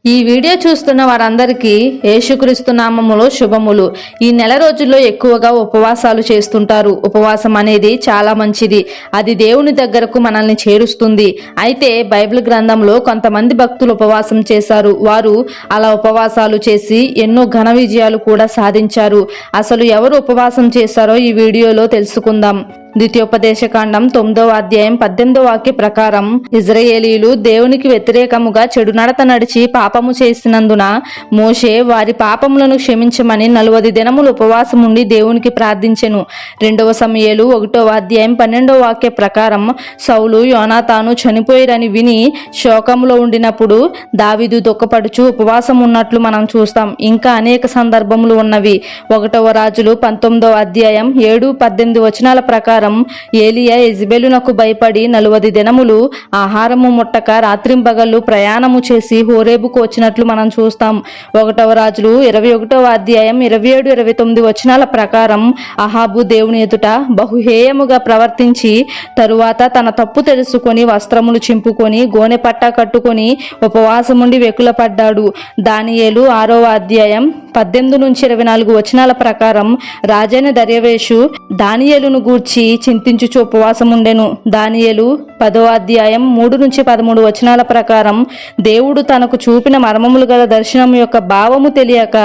ఈ వీడియో చూస్తున్న వారందరికీ యేసుక్రీస్తు నామములో శుభములు. ఈ నెల రోజుల్లో ఎక్కువగా ఉపవాసాలు చేస్తుంటారు. ఉపవాసం అనేది చాలా మంచిది. అది దేవుని దగ్గరకు మనల్ని చేరుస్తుంది. అయితే బైబిల్ గ్రంథంలో కొంతమంది భక్తులు ఉపవాసం చేశారు. వారు అలా ఉపవాసాలు చేసి ఎన్నో ఘన విజయాలు కూడా సాధించారు. అసలు ఎవరు ఉపవాసం చేశారో ఈ వీడియోలో తెలుసుకుందాం. ద్వితీయోపదేశకాండం 9వ అధ్యాయం 18వ వాక్య ప్రకారం, ఇజ్రాయేలీలు దేవునికి వ్యతిరేకముగా చెడు నడత నడిచి పాపము చేసినందున మోషే వారి పాపములను క్షమించమని 40 దినములు ఉపవాసం ఉండి దేవునికి ప్రార్థించెను. 2వ సమూయేలు 1వ అధ్యాయం 12వ వాక్య ప్రకారం, సౌలు యోనాతాను చనిపోయిరని విని శోకములో ఉండినప్పుడు దావీదు దుఃఖపడుచు ఉపవాసం ఉన్నట్లు మనం చూస్తాం. ఇంకా అనేక సందర్భములు ఉన్నవి. 1వ రాజులు 19వ అధ్యాయం 7-18 వచనాల ప్రకారం, ఏలియా యెజబెలునకు భయపడి 40 దినములు ఆహారము ముట్టక రాత్రింబగళ్ళు ప్రయాణము చేసి హోరేబుకు వచ్చినట్లు మనం చూస్తాం. 1వ రాజులు 21వ అధ్యాయం 27-29 వచనాల ప్రకారం, అహాబు దేవుని ఎదుట బహుహేయముగా ప్రవర్తించి తరువాత తన తప్పు తెలుసుకొని వస్త్రములు చింపుకొని గోనె పట్టా కట్టుకొని ఉపవాసముండి వెకులపడ్డాడు. దానియేలు 6వ అధ్యాయం 18-24 వచనాల ప్రకారం, రాజైన దర్యావేషు దానియేలును గూర్చి చింతించుచు ఉపవాసముండెను. దానియేలు 10వ అధ్యాయం 3-13 వచనాల ప్రకారం, దేవుడు తనకు చూపిన మర్మములు గల దర్శనం యొక్క భావము తెలియక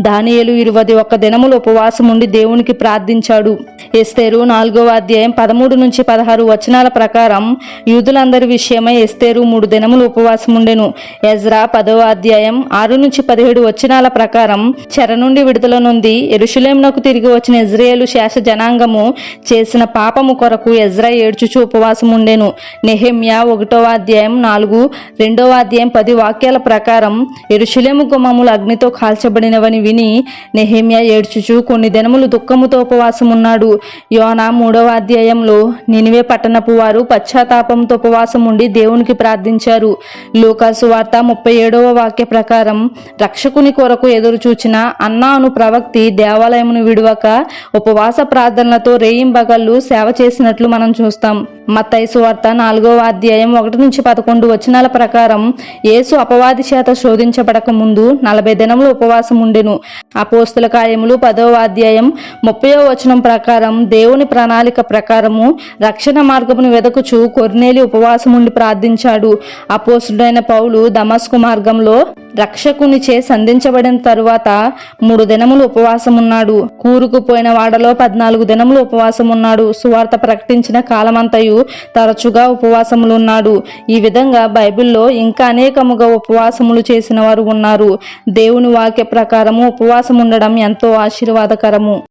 దానియేలు 21 దినములు ఉపవాసముండి దేవునికి ప్రార్థించాడు. ఎస్తేరు 4వ అధ్యాయం 13-16 వచనాల ప్రకారం, యూదులందరి విషయమై ఎస్తేరు 3 దినములు ఉపవాసముండెను. ఎజ్రా 10వ అధ్యాయం 6-17 వచనాల ప్రకారం, చెర నుండి విడుదల నొంది యెరూషలేమునకు తిరిగి వచ్చిన ఇజ్రాయేలు శేష జనాంగము చేసిన పాపము కొరకు ఎజ్రా ఏడ్చుచు ఉపవాసముండెను. నెహెమ్యా 1వ అధ్యాయం 4, 2వ అధ్యాయం 10 వాక్యాల ప్రకారం, యెరూషలేము గుమ్మములు అగ్నితో కాల్చబడినవని విని నెహెమ్యా ఏడ్చుచు కొన్ని దినములు దుఃఖముతో ఉపవాసమున్నాడు. యోనా 3వ అధ్యాయంలో నినివే పట్టణపు వారు పశ్చాత్తాపంతో ఉపవాసం ఉండి దేవునికి ప్రార్థించారు. లూకాసు వార్త 37వ వాక్య ప్రకారం, రక్షకుని కొరకు ఎదురు చూచిన అన్నా అను ప్రవక్తి దేవాలయమును విడువక ఉపవాస ప్రార్థనలతో రేయింబగళ్ళు సేవ చేసినట్లు మనం చూస్తాం. మత్తయి సువార్త 4వ అధ్యాయం 1-11 వచనాల ప్రకారం, యేసు అపవాది చేత శోధించబడక ముందు 40 దినములు ఉపవాసం ఉండెను. అపోస్తుల కార్యములు 10వ అధ్యాయం 30వ వచనం ప్రకారం, దేవుని ప్రణాళిక ప్రకారము రక్షణ మార్గమును వెదకుచు కొర్నేలి ఉపవాసం ఉండి ప్రార్థించాడు. అపోస్తుడైన పౌలు దమస్కు మార్గంలో రక్షకునిచే సంధించబడిన తరువాత 3 దినములు ఉపవాసమున్నాడు. కూరుకుపోయిన వాడలో 14 దినములు ఉపవాసమున్నాడు. సువార్త ప్రకటించిన కాలమంతయు తరచుగా ఉపవాసములున్నాడు. ఈ విధంగా బైబిల్లో ఇంకా అనేకముగా ఉపవాసములు చేసిన వారు ఉన్నారు. దేవుని వాక్య ప్రకారము ఉపవాసం ఉండడం ఎంతో ఆశీర్వాదకరము.